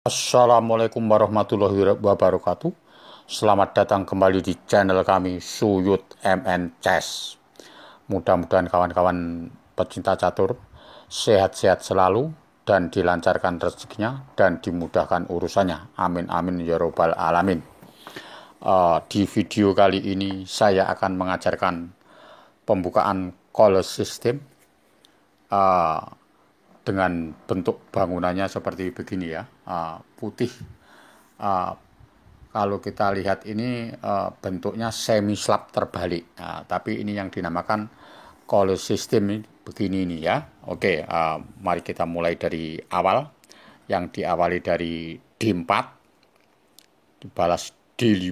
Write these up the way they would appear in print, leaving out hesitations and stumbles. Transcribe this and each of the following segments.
Assalamualaikum warahmatullahi wabarakatuh. Selamat datang kembali di channel kami Suyut MN Chess. Mudah-mudahan kawan-kawan pecinta catur sehat-sehat selalu dan dilancarkan rezekinya dan dimudahkan urusannya. Amin amin ya robbal alamin. Di video kali ini saya akan mengajarkan pembukaan call system dengan bentuk bangunannya seperti begini ya, putih. Kalau kita lihat ini bentuknya semi slab terbalik, tapi ini yang dinamakan call system ini begini ini ya. Oke, mari kita mulai dari awal. Yang diawali dari D4, dibalas D5,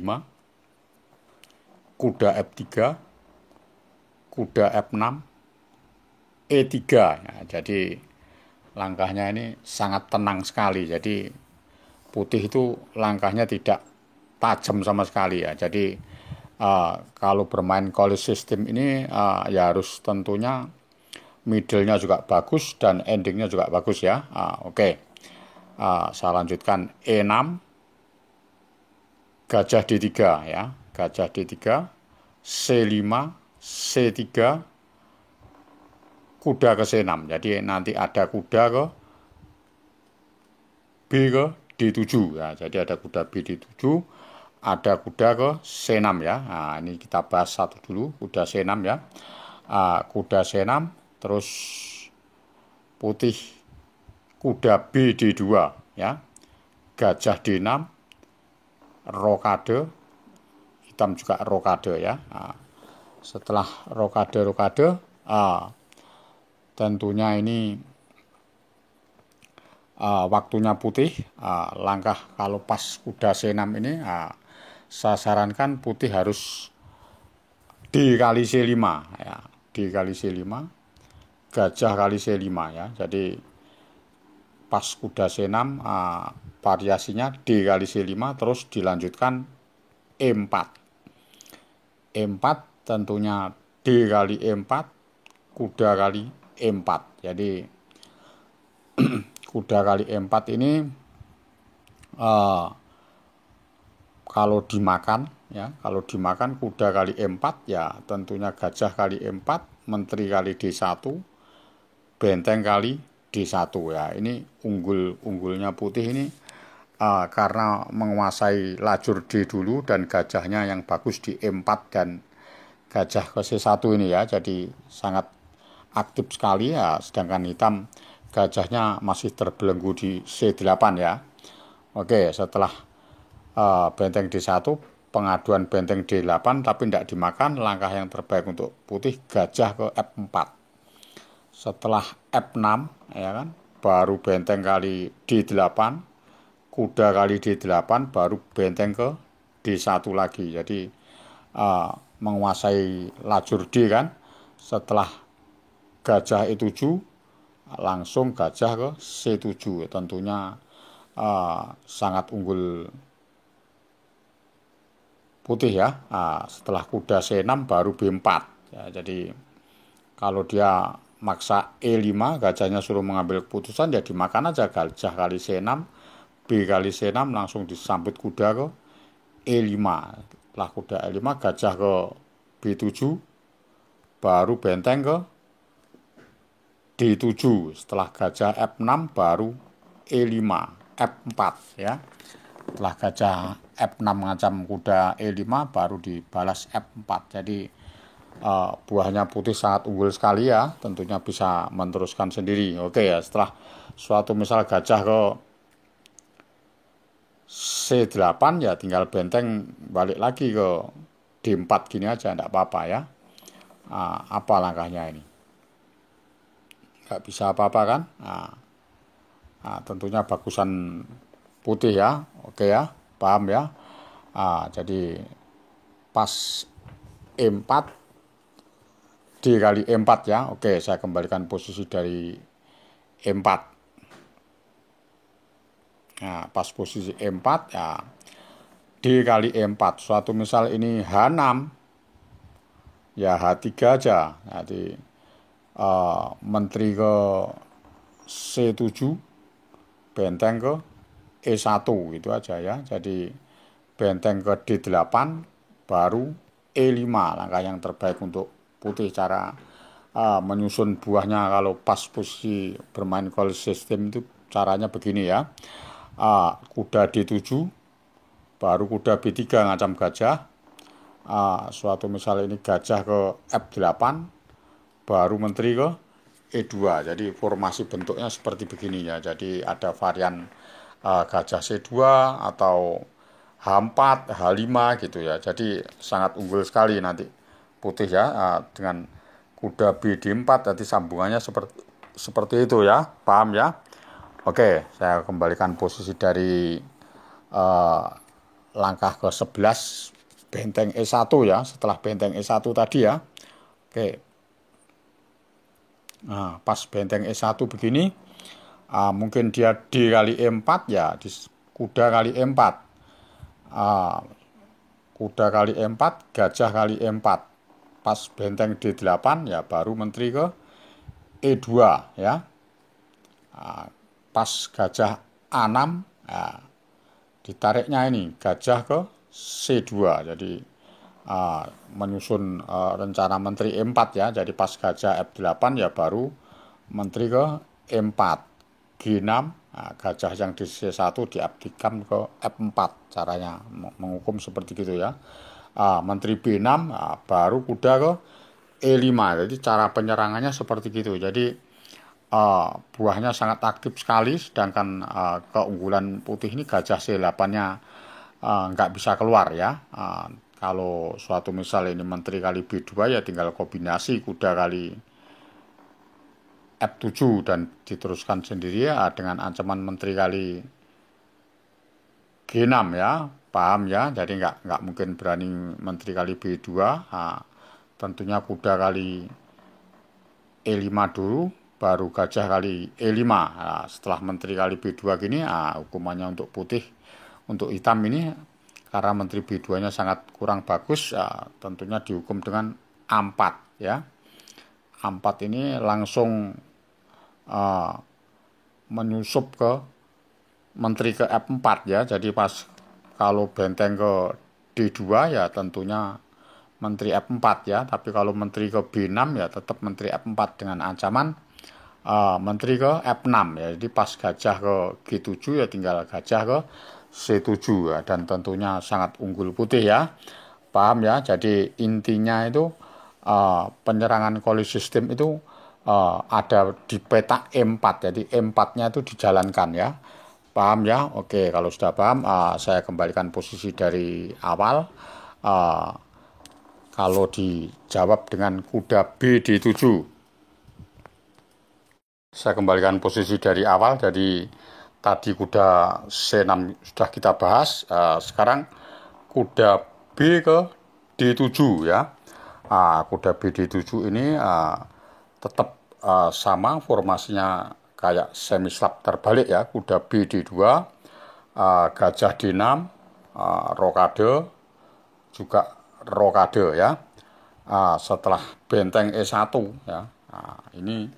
kuda F3, kuda F6, E3. Nah, jadi langkahnya ini sangat tenang sekali. Jadi putih itu langkahnya tidak tajam sama sekali ya. Jadi kalau bermain call system ini ya harus tentunya middle-nya juga bagus dan endingnya juga bagus ya. Oke. Saya lanjutkan E6, gajah D3 ya. Gajah D3, C5, C3, kuda ke C6. Jadi nanti ada kuda ke B ke D7 ya. Jadi ada kuda B D7, ada kuda ke C6 ya. Nah, ini kita bahas satu dulu, kuda C6 ya. Kuda C6, terus putih kuda B D2 ya. Gajah D6, rokade, hitam juga rokade ya. Setelah rokade tentunya ini waktunya putih. Langkah kalau pas kuda C6 ini saya sarankan putih harus D kali C5 ya. D kali C5, gajah kali C5 ya. Jadi pas kuda C6 variasinya D kali C5, terus dilanjutkan E4. E4 tentunya D kali E4, kuda kali E4. Jadi kuda kali E4 ini kalau dimakan ya, kalau dimakan kuda kali E4 ya tentunya gajah kali E4, menteri kali D1, benteng kali D1 ya. Ini unggulnya putih ini karena menguasai lajur D dulu dan gajahnya yang bagus di E4 dan gajah ke C1 ini ya. Jadi sangat aktif sekali ya, sedangkan hitam gajahnya masih terbelenggu di C8 ya. Oke, setelah benteng D1, pengaduan benteng D8 tapi tidak dimakan, langkah yang terbaik untuk putih gajah ke F4. Setelah F6 ya kan, baru benteng kali D8, kuda kali D8, baru benteng ke D1 lagi. Jadi menguasai lajur D kan. Setelah gajah E7, langsung gajah ke C7. Tentunya sangat unggul putih ya. Setelah kuda C6 baru B4 ya. Jadi kalau dia maksa E5, gajahnya suruh mengambil keputusan ya dimakan aja, gajah kali C6, B kali C6, langsung disambut kuda ke E5. Setelah kuda E5, gajah ke B7, baru benteng ke D7. Setelah gajah F6 baru E5, F4 ya. Setelah gajah F6 mengancam kuda E5 baru dibalas F4. Jadi buahnya putih sangat unggul sekali ya, tentunya bisa meneruskan sendiri. Oke ya, setelah suatu misal gajah ke C8 ya tinggal benteng balik lagi ke D4 gini aja, enggak apa-apa ya. Apa langkahnya ini? Nggak bisa apa-apa kan? Tentunya bagusan putih ya. Oke ya, paham ya. Jadi pas E4, D kali E4 ya. Oke, saya kembalikan posisi dari E4. Nah, pas posisi E4 ya, D kali E4. Suatu misal ini H6, ya H3 aja. Jadi menteri ke C7, benteng ke E1 gitu aja ya. Jadi benteng ke D8 baru E5, langkah yang terbaik untuk putih. Cara menyusun buahnya kalau pas posisi bermain call system itu caranya begini ya. Kuda D7 baru kuda B3 ngacam gajah. Suatu misal ini gajah ke F8 baru menteri ke E2. Jadi formasi bentuknya seperti begini ya. Jadi ada varian gajah C2 atau H4, H5 gitu ya. Jadi sangat unggul sekali nanti putih ya, dengan kuda BD4. Jadi sambungannya seperti itu ya. Paham ya? Oke, saya kembalikan posisi dari uh, langkah ke-11 benteng E1 ya, setelah benteng E1 tadi ya. Oke. Nah, pas benteng E1 begini, mungkin dia D kali E4 ya, kuda kali E4. Kuda kali E4, gajah kali E4. Pas benteng D8 ya baru menteri ke E2 ya. Pas gajah A6 ya, ditariknya ini gajah ke C2. Jadi menyusun rencana menteri E4 ya. Jadi pas gajah F8 ya baru menteri ke E4. G6, gajah yang di C1 diabdikan ke F4. Caranya menghukum seperti gitu ya. Menteri B6 baru kuda ke E5. Jadi cara penyerangannya seperti gitu. Jadi buahnya sangat aktif sekali, sedangkan keunggulan putih ini gajah C8-nya nggak bisa keluar ya. Kalau suatu misal ini menteri kali B2 ya tinggal kombinasi kuda kali F7 dan diteruskan sendiri ya dengan ancaman menteri kali G6 ya. Paham ya? Jadi nggak mungkin berani menteri kali B2. Tentunya kuda kali E5 dulu, baru gajah kali E5. Setelah menteri kali B2 gini, hukumannya untuk putih, untuk hitam ini karena menteri B2-nya sangat kurang bagus, tentunya dihukum dengan A4 ya. A4 ini langsung menyusup ke menteri ke F4 ya. Jadi pas kalau benteng ke D2 ya tentunya menteri F4 ya. Tapi kalau menteri ke B6 ya tetap menteri F4 dengan ancaman menteri ke F6 ya. Jadi pas gajah ke G7 ya tinggal gajah ke C7 ya. Dan tentunya sangat unggul putih ya. Paham ya? Jadi intinya itu penyerangan koli sistem itu ada di peta E4. Jadi E4-nya itu dijalankan ya. Paham ya? Oke, kalau sudah paham, saya kembalikan posisi dari awal. Kalau dijawab dengan kuda BD7, saya kembalikan posisi dari awal. Jadi tadi kuda C6 sudah kita bahas. Sekarang kuda B ke D7 ya. Kuda BD7 ini tetap sama formasinya kayak semi slap terbalik ya. Kuda BD2, gajah D6, rokade, juga rokade ya. Setelah benteng E1 ya. Ini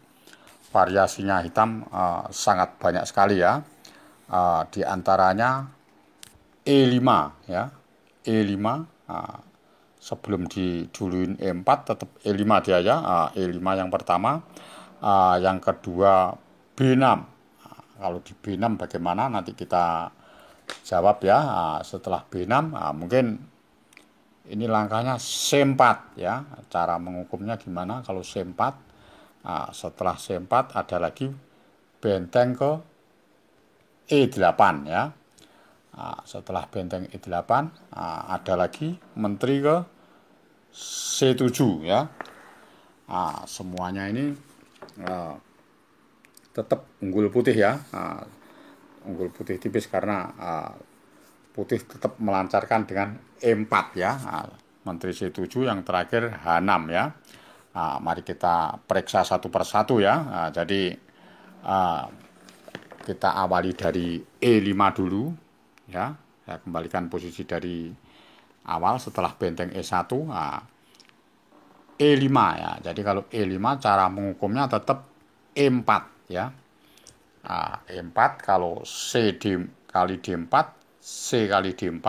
variasinya hitam sangat banyak sekali ya. Di antaranya E5 ya. E5 sebelum diduluin E4 tetap E5 dia ya. E5 yang pertama, yang kedua B6. Kalau di B6 bagaimana nanti kita jawab ya. Setelah B6 mungkin ini langkahnya C4 ya. Cara menghukumnya gimana kalau C4? Setelah C4 ada lagi benteng ke E8 ya. Setelah benteng E8 ada lagi menteri ke C7 ya. Semuanya ini tetap unggul putih ya. Unggul putih tipis karena putih tetap melancarkan dengan E4 ya. Menteri C7 yang terakhir H6 ya. Mari kita periksa satu persatu ya. Jadi kita awali dari E5 dulu ya. Saya kembalikan posisi dari awal setelah benteng E1. E5 ya. Jadi kalau E5 cara menghukumnya tetap E4 ya. E4 kalau kali D4, C kali D4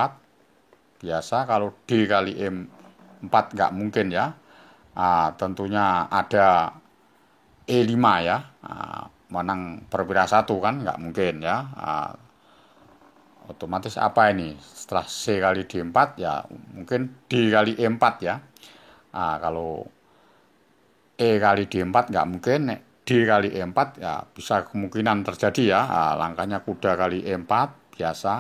biasa. Kalau D kali E4 nggak mungkin ya. Tentunya ada E5 ya, menang perwira 1 kan nggak mungkin ya. Otomatis apa ini? Setelah C kali D4 ya mungkin D kali E4 ya. Kalau E kali D4 nggak mungkin, D kali E4 ya bisa kemungkinan terjadi ya. Langkahnya kuda kali E4 biasa.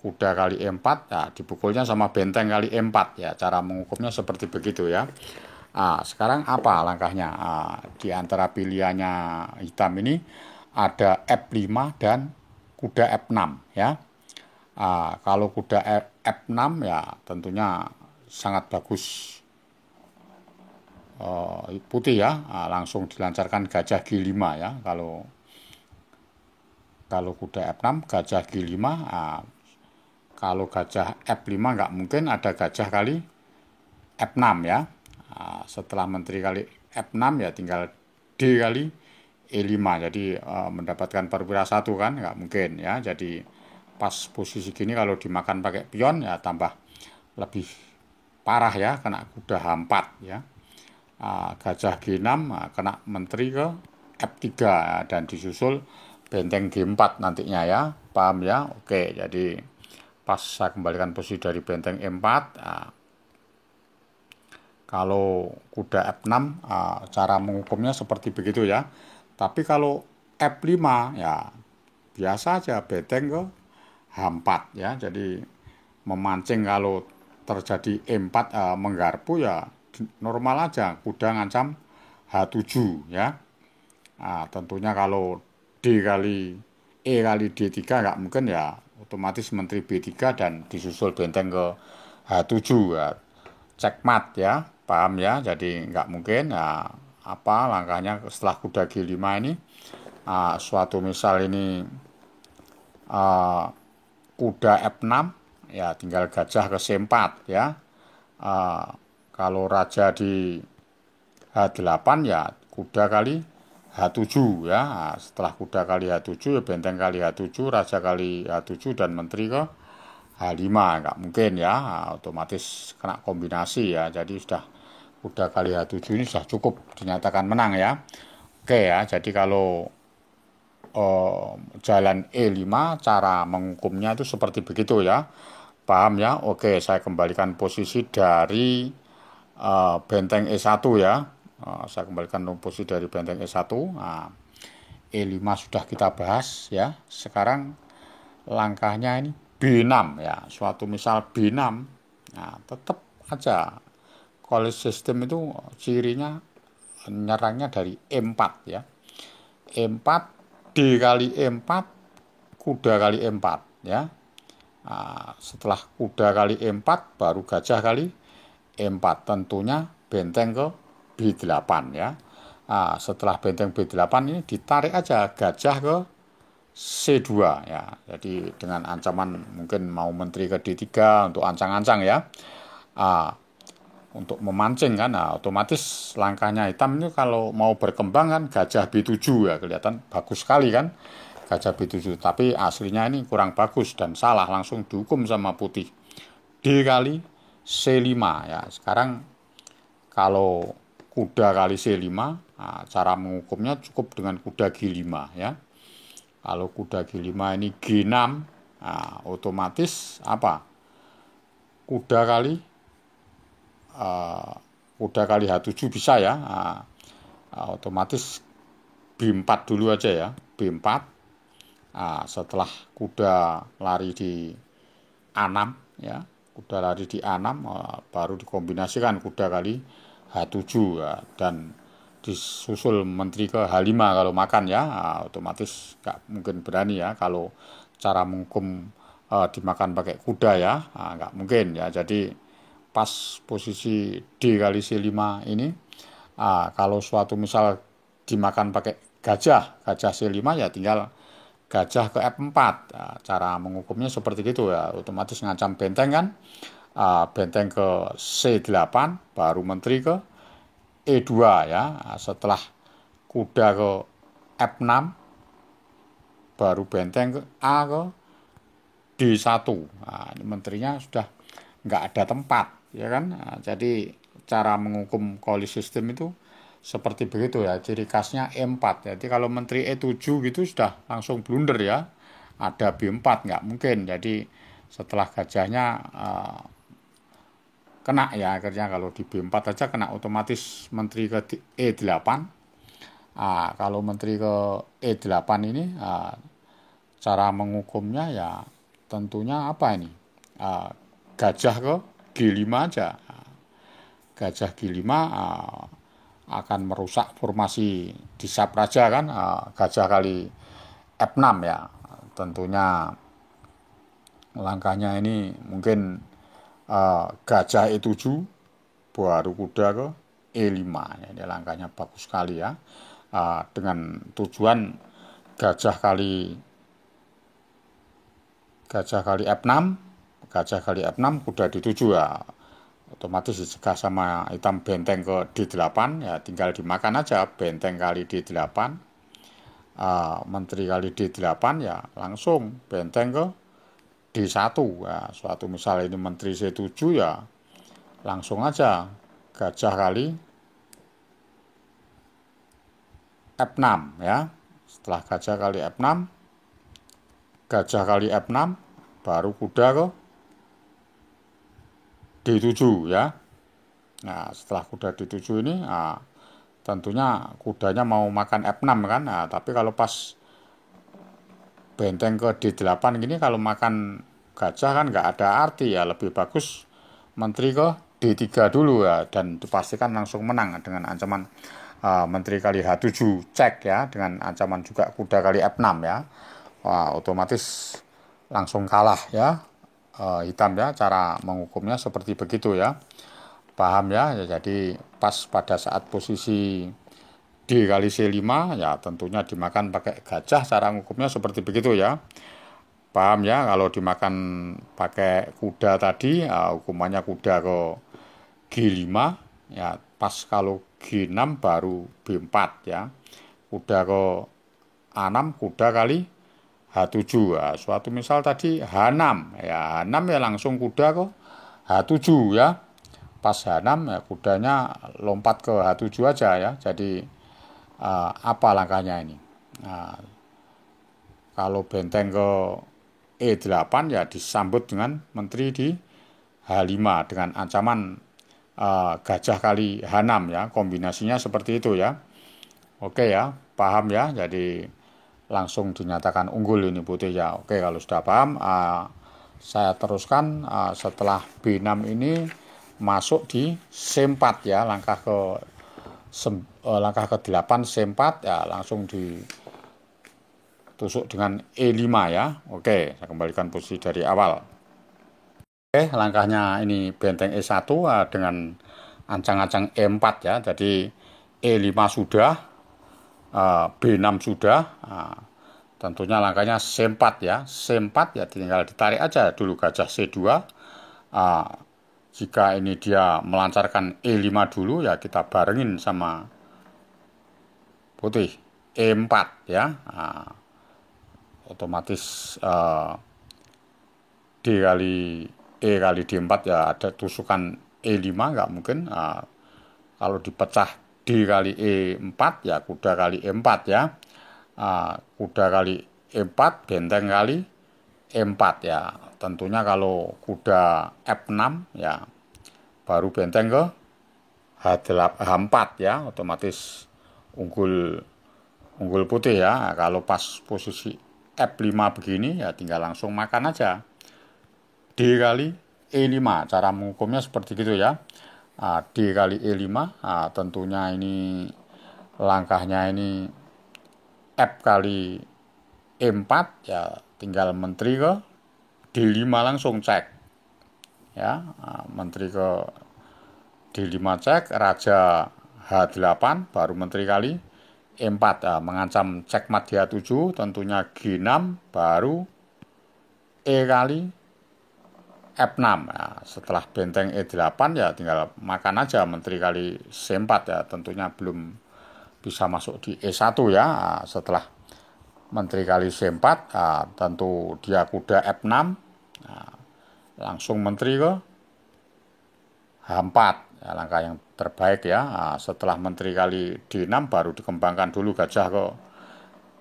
Kuda kali E4 ya dipukulnya sama benteng kali E4 ya. Cara mengukurnya seperti begitu ya. Sekarang apa langkahnya? Di antara pilihannya hitam ini ada F5 dan kuda F6 ya. Kalau kuda F6 ya tentunya sangat bagus putih ya. Langsung dilancarkan gajah G5 ya. Kalau kuda F6 gajah G5, kalau gajah F5 nggak mungkin, ada gajah kali F6 ya. Setelah menteri kali F6 ya tinggal D kali E5, jadi mendapatkan perwira 1 kan nggak mungkin ya. Jadi pas posisi gini kalau dimakan pakai pion ya tambah lebih parah ya, kena kuda H4 ya. Gajah G6 kena menteri ke F3 ya, dan disusul benteng G4 nantinya ya, paham ya. Oke, jadi pas saya kembalikan posisi dari benteng E4, kalau kuda F6 cara menghukumnya seperti begitu ya. Tapi kalau F5 ya biasa aja, benteng ke H4 ya. Jadi memancing kalau terjadi E4 menggarpu ya normal aja, kuda ngancam H7 ya. Tentunya kalau D kali E kali D3 nggak mungkin ya, otomatis menteri B3 dan disusul benteng ke H7 ya. Checkmate ya, paham ya. Jadi nggak mungkin ya. Apa langkahnya setelah kuda G5 ini? Suatu misal ini kuda F6 ya tinggal gajah ke C4 ya. Kalau raja di H8 ya kuda kali H7 ya. Setelah kuda kali H7 ya benteng kali H7, raja kali H7 dan menteri ke H5, nggak mungkin ya. Otomatis kena kombinasi ya. Jadi sudah kuda kali H7 ini sudah cukup dinyatakan menang ya. Oke ya, jadi kalau jalan E5 cara menghukumnya itu seperti begitu ya, paham ya. Oke, saya kembalikan posisi dari benteng E1 ya. Saya kembalikan posisi dari benteng E1. E5 sudah kita bahas ya. Sekarang langkahnya ini B6 ya. Suatu misal B6, tetap aja college system itu cirinya nyerangnya dari E4 ya. E4, D kali E4, kuda kali E4 ya. Setelah kuda kali E4 baru gajah kali E4, tentunya benteng ke B8 ya. Setelah benteng B8 ini ditarik aja gajah ke C2 ya. Jadi dengan ancaman mungkin mau menteri ke D3 untuk ancang-ancang ya. Untuk memancing kan, otomatis langkahnya hitam ini kalau mau berkembang kan gajah B7 ya, kelihatan bagus sekali kan gajah B7, tapi aslinya ini kurang bagus dan salah, langsung dihukum sama putih. D kali C5 ya. Sekarang kalau kuda kali C5, cara menghukumnya cukup dengan kuda G5 ya. Kalau kuda G5 ini G6, otomatis apa? Kuda kali H7 bisa ya. Otomatis B4 dulu aja ya. B4. Setelah kuda lari di A6 ya. Kuda lari di A6 baru dikombinasikan kuda kali H7 ya, dan disusul menteri ke H5 kalau makan ya. Otomatis nggak mungkin berani ya kalau cara menghukum dimakan pakai kuda ya, nggak mungkin ya. Jadi pas posisi D kali C5 ini, kalau suatu misal dimakan pakai gajah C5 ya tinggal gajah ke F4. Cara menghukumnya seperti itu ya, otomatis ngancam benteng kan. Benteng ke C8 baru menteri ke E2 ya. Setelah kuda ke F6 baru benteng ke A ke D1. Nah, ini menterinya sudah nggak ada tempat, ya kan? Nah, jadi cara menghukum koalisi sistem itu seperti begitu ya, ciri khasnya E4. Jadi kalau menteri E7 gitu sudah langsung blunder ya, ada B4 nggak mungkin. Jadi setelah gajahnya kena ya, akhirnya kalau di B4 aja kena otomatis menteri ke E8. Kalau menteri ke E8 ini cara menghukumnya ya tentunya apa ini? Gajah ke G5 aja. Gajah G5 akan merusak formasi di Sapraja kan, gajah kali F6 ya. Tentunya langkahnya ini mungkin gajah E7 baru kuda ke E5. Ini langkahnya bagus sekali ya. Dengan tujuan gajah kali F6, kuda D7 ya. Otomatis dicegah sama hitam benteng ke D8 ya, tinggal dimakan aja benteng kali D8, menteri kali D8 ya langsung benteng ke D1 ya. Suatu misal ini menteri C7 ya langsung aja gajah kali F6 ya. Setelah gajah kali F6 baru kuda ke D7 ya. Nah, setelah kuda D7 ini tentunya kudanya mau makan F6 kan. Nah, tapi kalau pas benteng ke D8 gini kalau makan gajah kan nggak ada arti ya, lebih bagus menteri ke D3 dulu ya, dan dipastikan langsung menang dengan ancaman menteri kali H7 cek ya, dengan ancaman juga kuda kali F6 ya. Otomatis langsung kalah ya, hitam ya. Cara menghukumnya seperti begitu ya, paham ya. Jadi pas pada saat posisi D kali C5 ya tentunya dimakan pakai gajah, cara menghukumnya seperti begitu ya, paham ya. Kalau dimakan pakai kuda tadi hukumannya kuda ke G5 ya, pas kalau G6 baru B4 ya, kuda ke A6, kuda kali H7 ya. Suatu misal tadi H6 ya, H6 ya langsung kuda ke H7 ya. Pas H6 ya kudanya lompat ke H7 aja ya. Jadi apa langkahnya ini? Kalau benteng ke E8 ya disambut dengan menteri di H5 dengan ancaman gajah kali H6 ya. Kombinasinya seperti itu ya. Oke ya, paham ya. Jadi langsung dinyatakan unggul ini putih ya. Oke, kalau sudah paham saya teruskan. Setelah B6 ini masuk di C4 ya, langkah ke-8 C4 ya, langsung ditusuk dengan E5 ya. Oke, saya kembalikan posisi dari awal. Oke, langkahnya ini benteng E1 dengan ancang-ancang E4 ya. Jadi E5 sudah, B6 sudah, tentunya langkahnya C4 ya. C4 ya tinggal ditarik aja dulu gajah C2. Jika ini dia melancarkan E5 dulu ya kita barengin sama putih E4 ya. Otomatis E kali D4 ya ada tusukan E5 nggak mungkin. Kalau dipecah D kali E4 ya kuda kali E4 ya. Kuda kali E4 benteng kali E4 ya. Tentunya kalau kuda F6 ya baru benteng ke H4 ya, otomatis unggul putih ya. Kalau pas posisi F5 begini ya tinggal langsung makan aja D kali E5. Cara menghukumnya seperti gitu ya. D kali E5 tentunya ini langkahnya ini F kali E4 ya, tinggal menteri ke D5 langsung cek ya. Menteri ke D5 cek, raja H8 baru menteri kali E4 ya, mengancam cekmat di H7. Tentunya G6 baru E kali F6 ya. Setelah benteng E8 ya tinggal makan aja menteri kali C4 ya. Tentunya belum bisa masuk di E1 ya. Setelah menteri kali C4 tentu dia kuda F6 langsung menteri ke H4, ya, langkah yang terbaik ya. Setelah menteri kali D6 baru dikembangkan dulu gajah ke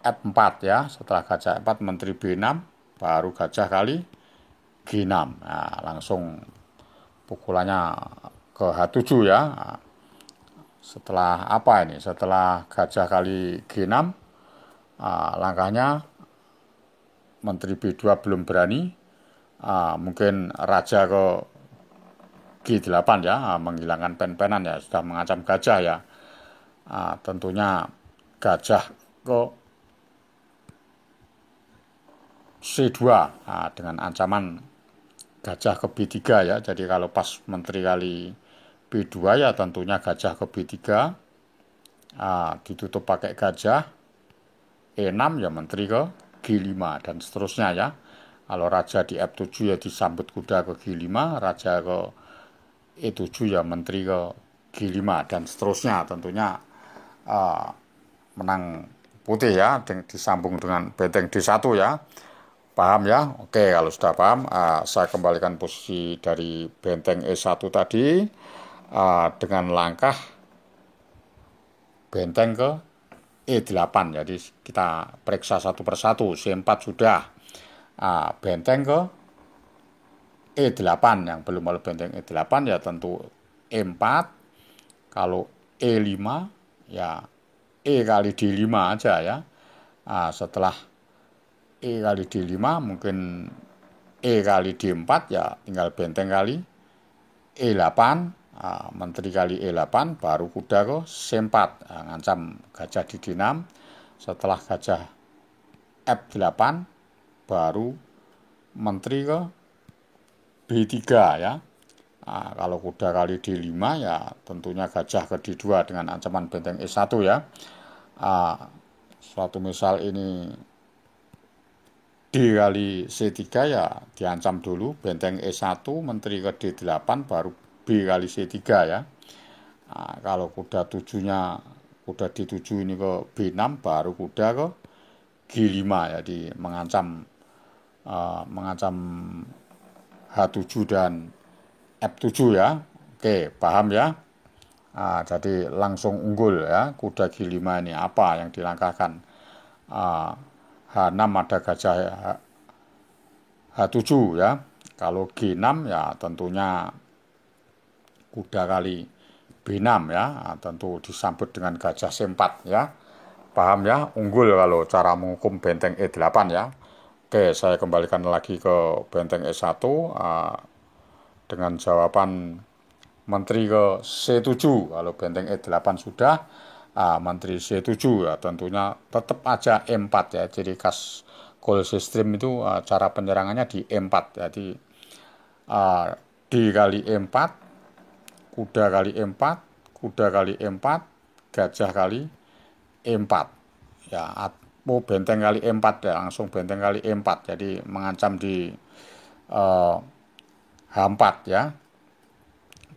F4 ya. Setelah gajah F4 menteri B6 baru gajah kali G6. Nah, langsung pukulannya ke H7 ya. Setelah apa ini? Setelah gajah kali G6, langkahnya menteri B2 belum berani, mungkin raja ke G8 ya, menghilangkan pen-penan ya, sudah mengancam gajah ya. Tentunya gajah ke C2 dengan ancaman gajah ke B3 ya. Jadi kalau pas menteri kali B2 ya tentunya gajah ke B3, ditutup pakai gajah E6 ya menteri ke G5 dan seterusnya ya. Kalau raja di F7 ya disambut kuda ke G5, raja ke E7 ya menteri ke G5 dan seterusnya. Tentunya menang putih ya, disambung dengan benteng D1 ya. Paham ya? Oke, kalau sudah paham, saya kembalikan posisi dari benteng E1 tadi dengan langkah benteng ke E8. Jadi kita periksa satu persatu. C4 sudah, benteng ke E8 yang belum oleh benteng E8 ya tentu E4. Kalau E5 ya E kali D5 aja ya. Setelah E kali D5 mungkin E kali D4 ya tinggal benteng kali E8, menteri kali E8 baru kuda ke C4, ngancam gajah di D6. Setelah gajah F8 baru menteri ke B3 ya. Kalau kuda kali D5 ya tentunya gajah ke D2 dengan ancaman benteng E1 ya. Suatu misal ini D kali C3 ya diancam dulu benteng E1 menteri ke D8 baru B kali C3 ya. Kalau kuda tujuhnya kuda D7 ini ke B6 baru kuda ke G5 ya, jadi mengancam H7 dan F7 ya. Oke, paham ya. Jadi langsung unggul ya kuda G5 ini. Apa yang dilangkahkan? H6 ada gajah H7 ya. Kalau G6 ya tentunya kuda kali B6 ya, tentu disambut dengan gajah C4 ya. Paham ya? Unggul kalau cara menghukum benteng E8 ya. Oke, saya kembalikan lagi ke benteng E1 dengan jawaban menteri ke C7. Kalau benteng E8 sudah, menteri C7 ya tentunya tetap aja E4 ya. Jadi khas goal system itu cara penyerangannya di E4. Jadi D kali E4, kuda kali E4, kuda kali E4, gajah kali E4 ya, atau benteng kali E4 ya, langsung benteng kali E4. Jadi mengancam di H4 ya.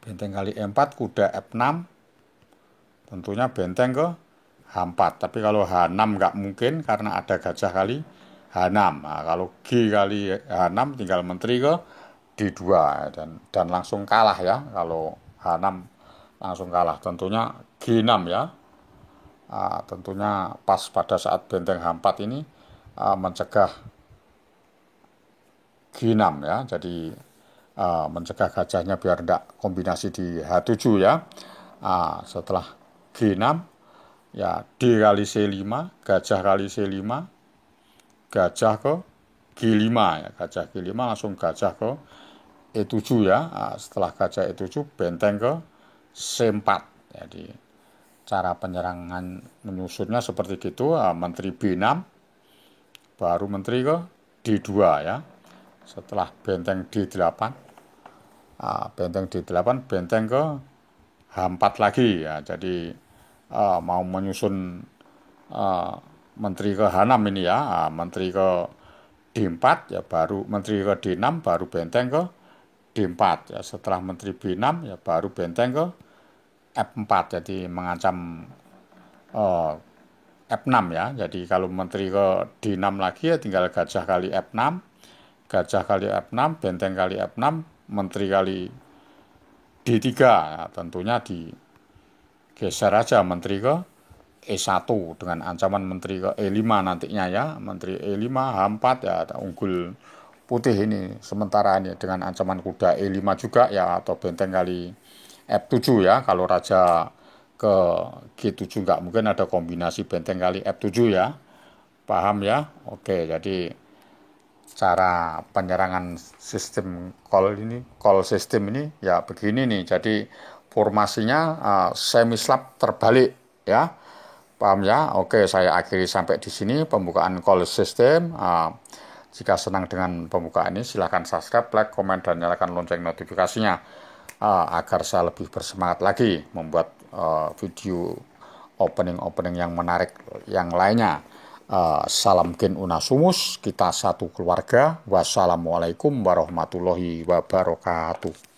Benteng kali E4, kuda F6, tentunya benteng ke H4. Tapi kalau H6 nggak mungkin karena ada gajah kali H6. Kalau G kali H6 tinggal menteri ke D2 dan langsung kalah ya. Kalau H6 langsung kalah. Tentunya G6 ya. Tentunya pas pada saat benteng H4 ini mencegah G6 ya. Jadi mencegah gajahnya biar tidak kombinasi di H7 ya. Setelah G6 ya D kali C5, gajah kali C5, gajah ke G5 ya. Gajah G5 langsung gajah ke E7 ya. Setelah gajah E7 benteng ke C4. Jadi cara penyerangan menyusunnya seperti itu. Menteri B6 baru menteri ke D2 ya. Setelah benteng D8, benteng D8 benteng ke H4 lagi ya. Jadi mau menyusun menteri ke H6 ini ya, menteri ke D4 ya baru menteri ke D6 baru benteng ke D4 ya. Setelah menteri B6 ya baru benteng ke F4. Jadi mengancam F6 ya. Jadi kalau menteri ke D6 lagi ya tinggal gajah kali F6, gajah kali F6, benteng kali F6, menteri kali D3. Ya, tentunya digeser aja menteri ke E1 dengan ancaman menteri ke E5 nantinya ya. Menteri E5, H4 ya unggul putih ini. Sementara ini dengan ancaman kuda E5 juga ya, atau benteng kali F7 ya. Kalau raja ke G7 nggak mungkin ada kombinasi benteng kali F7 ya. Paham ya? Oke, jadi cara penyerangan sistem call system ini ya begini nih. Jadi formasinya semi slab terbalik ya. Paham ya? Oke, saya akhiri sampai di sini pembukaan call system. Jika senang dengan pembukaan ini silahkan subscribe, like, komen, dan nyalakan lonceng notifikasinya agar saya lebih bersemangat lagi membuat video opening-opening yang menarik yang lainnya. Salam Gen Unasumus, kita satu keluarga. Wassalamualaikum warahmatullahi wabarakatuh.